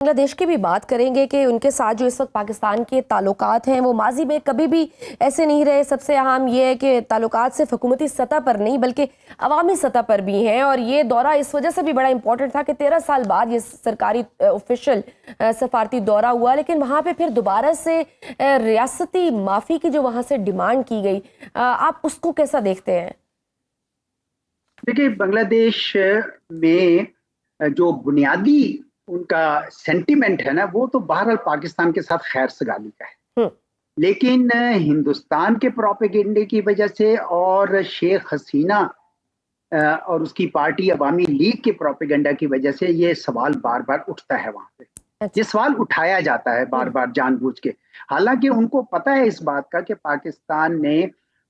بنگلہ دیش کی بھی بات کریں گے کہ ان کے ساتھ جو اس وقت پاکستان کے تعلقات ہیں وہ ماضی میں کبھی بھی ایسے نہیں رہے. سب سے اہم یہ ہے کہ تعلقات صرف حکومتی سطح پر نہیں بلکہ عوامی سطح پر بھی ہیں, اور یہ دورہ اس وجہ سے بھی بڑا امپورٹنٹ تھا کہ 13 سال بعد یہ سرکاری آفیشل سفارتی دورہ ہوا, لیکن وہاں پہ پھر دوبارہ سے ریاستی معافی کی جو وہاں سے ڈیمانڈ کی گئی, آپ اس کو کیسا دیکھتے ہیں؟ دیکھیے, بنگلہ دیش میں جو بنیادی ان کا سینٹیمنٹ ہے نا, وہ تو بہرحال پاکستان کے ساتھ خیر سگالی کا ہے, لیکن ہندوستان کے پروپیگنڈے کی وجہ سے اور شیخ حسینہ اور اس کی پارٹی عوامی لیگ کے پروپیگنڈا کی وجہ سے یہ سوال بار بار اٹھتا ہے. وہاں پہ یہ سوال اٹھایا جاتا ہے بار بار جان بوجھ کے, حالانکہ ان کو پتہ ہے اس بات کا کہ پاکستان نے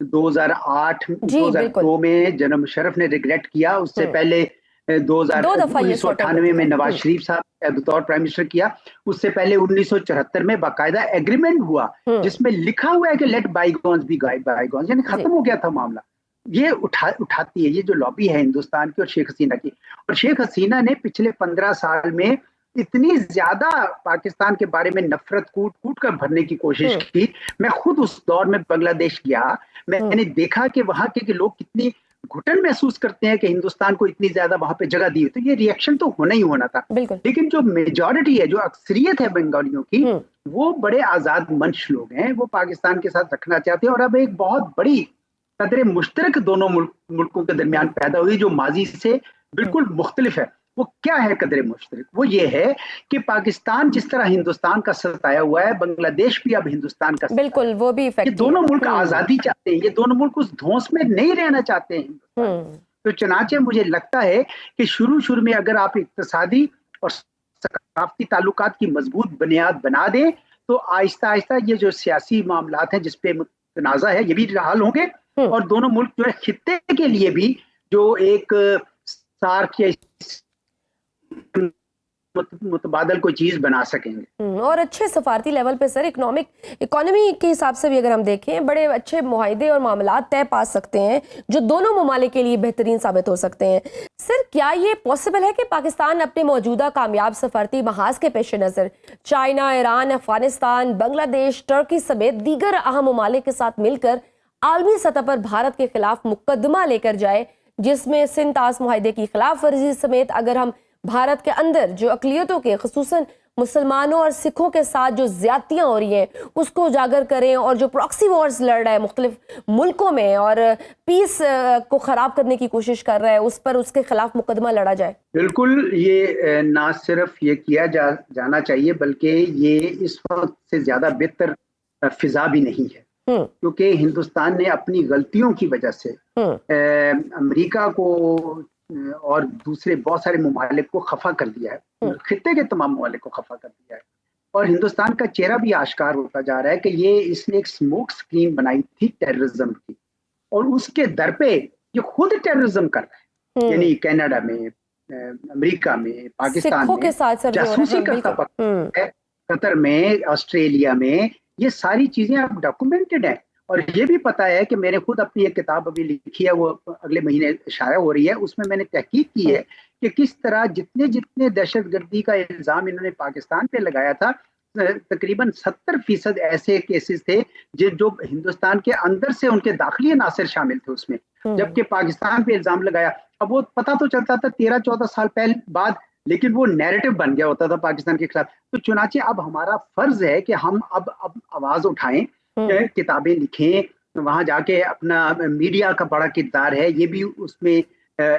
2008-2002 میں جناب مشرف نے ریگریٹ کیا, اس سے پہلے 1998 میں نواز شریف صاحب بطور پرائم منسٹر کیا, اس سے پہلے 1974 میں باقاعدہ ایگریمنٹ ہوا جس میں لکھا ہوا ہے کہ لیٹ بائی گونز بی بائی گونز, یعنی ختم ہو گیا تھا معاملہ. یہ اٹھاتی ہے, یہ جو لابی ہے ہندوستان کی اور شیخ حسینہ کی, اور شیخ حسینہ نے پچھلے 15 سال میں اتنی زیادہ پاکستان کے بارے میں نفرت کوٹ کر بھرنے کی کوشش کی. میں خود اس دور میں بنگلہ دیش گیا, میں نے دیکھا کہ وہاں کے لوگ کتنی گھٹن محسوس کرتے ہیں کہ ہندوستان کو اتنی زیادہ وہاں پہ جگہ دی, تو یہ ری ایکشن تو ہونا ہی ہونا تھا. لیکن جو میجورٹی ہے, جو اکثریت ہے بنگالیوں کی, وہ بڑے آزاد منش لوگ ہیں, وہ پاکستان کے ساتھ رکھنا چاہتے ہیں. اور اب ایک بہت بڑی قدر مشترک دونوں ملکوں کے درمیان پیدا ہوئی جو ماضی سے بالکل مختلف ہے. وہ کیا ہے قدر مشترک؟ وہ یہ ہے کہ پاکستان جس طرح ہندوستان کا ستایا ہوا ہے, بنگلہ دیش بھی اب ہندوستان کا بالکل وہ بھی یہ دونوں ملک آزادی چاہتے ہیں, یہ دونوں ملک اس دھونس میں نہیں رہنا چاہتے ہیں. تو چنانچہ مجھے لگتا ہے کہ شروع میں اگر آپ اقتصادی اور ثقافتی تعلقات کی مضبوط بنیاد بنا دیں تو آہستہ آہستہ یہ جو سیاسی معاملات ہیں جس پہ متنازع ہے یہ بھی حل ہوں گے, اور دونوں ملک جو ہے خطے کے لیے بھی جو ایک سارک یا متبادل کوئی چیز بنا سکیں گے. اور اچھے سفارتی لیول پہ سر اکانومی کے حساب سے بھی اگر ہم دیکھیں بڑے اچھے معاہدے اور معاملات طے پا سکتے ہیں جو دونوں ممالک کے لیے بہترین ثابت ہو سکتے ہیں. سر کیا یہ پاسبل ہے کہ پاکستان اپنے موجودہ کامیاب سفارتی محاذ کے پیش نظر چائنا, ایران, افغانستان, بنگلہ دیش, ترکی سمیت دیگر اہم ممالک کے ساتھ مل کر عالمی سطح پر بھارت کے خلاف مقدمہ لے کر جائے, جس میں سندھ طاس معاہدے کی خلاف ورزی سمیت اگر ہم بھارت کے اندر جو اقلیتوں کے خصوصاً مسلمانوں اور سکھوں کے ساتھ جو زیادتیاں ہو رہی ہیں اس کو اجاگر کریں, اور جو پراکسی وارز لڑ رہا ہے مختلف ملکوں میں اور پیس کو خراب کرنے کی کوشش کر رہا ہے, اس پر اس کے خلاف مقدمہ لڑا جائے؟ بالکل, یہ نہ صرف یہ کیا جانا چاہیے بلکہ یہ اس وقت سے زیادہ بہتر فضا بھی نہیں ہے, کیونکہ ہندوستان نے اپنی غلطیوں کی وجہ سے امریکہ کو اور دوسرے بہت سارے ممالک کو خفا کر دیا ہے, خطے کے تمام ممالک کو خفا کر دیا ہے, اور ہندوستان کا چہرہ بھی آشکار ہوتا جا رہا ہے کہ اس نے ایک سموک سکرین بنائی تھی ٹیررزم کی, اور اس کے در پہ یہ خود ٹیررزم کر رہا ہے. یعنی کینیڈا میں, امریکہ میں, پاکستان میں جاسوسی کرتا ہے, قطر میں, آسٹریلیا میں, یہ ساری چیزیں اب ڈاکومنٹڈ ہیں. اور یہ بھی پتا ہے کہ میں نے خود اپنی ایک کتاب ابھی لکھی ہے, وہ اگلے مہینے شائع ہو رہی ہے, اس میں نے تحقیق کی ہے کہ کس طرح جتنے دہشت گردی کا الزام انہوں نے پاکستان پہ لگایا تھا, تقریباً 70% ایسے کیسز تھے جو ہندوستان کے اندر سے ان کے داخلی عناصر شامل تھے اس میں, جبکہ پاکستان پہ الزام لگایا. اب وہ پتہ تو چلتا تھا 13-14 سال بعد, لیکن وہ نیریٹو بن گیا ہوتا تھا پاکستان کے خلاف. تو چنانچہ اب ہمارا فرض ہے کہ ہم اب آواز اٹھائیں, کتابیں لکھیں, وہاں جا کے اپنا میڈیا کا بڑا کردار ہے یہ بھی اس میں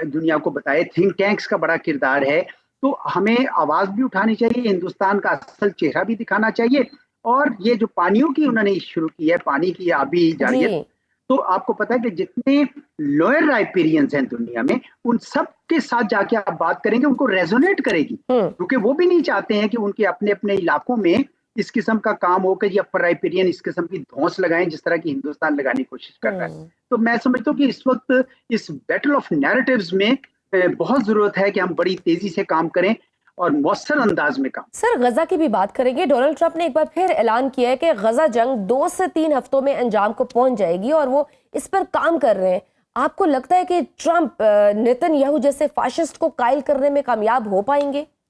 دنیا کو بتائے, تھنک ٹینکس کا بڑا کردار ہے. تو ہمیں آواز بھی اٹھانی چاہیے, ہندوستان کا اصل چہرہ بھی دکھانا چاہیے. اور یہ جو پانیوں کی انہوں نے شروع کی ہے, پانی کی آبی جارحیت, تو آپ کو پتا ہے کہ جتنے لوئر رائپیرینز ہیں دنیا میں ان سب کے ساتھ جا کے آپ بات کریں گے, ان کو ریزونیٹ کرے گی, کیونکہ وہ بھی نہیں چاہتے ہیں کہ ان کے اپنے علاقوں میں اس قسم کا کام ہو کہ یہ اپر رائپیرین اس قسم کی دھونس لگائیں جس طرح کی ہندوستان لگانے کی کوشش کر رہا ہے. تو میں سمجھتا ہوں کہ اس وقت اس بیٹل آف نیریٹیوز میں بہت ضرورت ہے کہ ہم بڑی تیزی سے کام کریں اور مؤثر انداز میں کام. سر غزہ کی بھی بات کریں گے. ڈونلڈ ٹرمپ نے ایک بار پھر اعلان کیا ہے کہ غزہ جنگ 2 سے 3 ہفتوں میں انجام کو پہنچ جائے گی اور وہ اس پر کام کر رہے ہیں. آپ کو لگتا ہے کہ ٹرمپ نیتن یاہو جیسے فاشسٹ کو قائل کرنے میں کامیاب ہو پائیں گے؟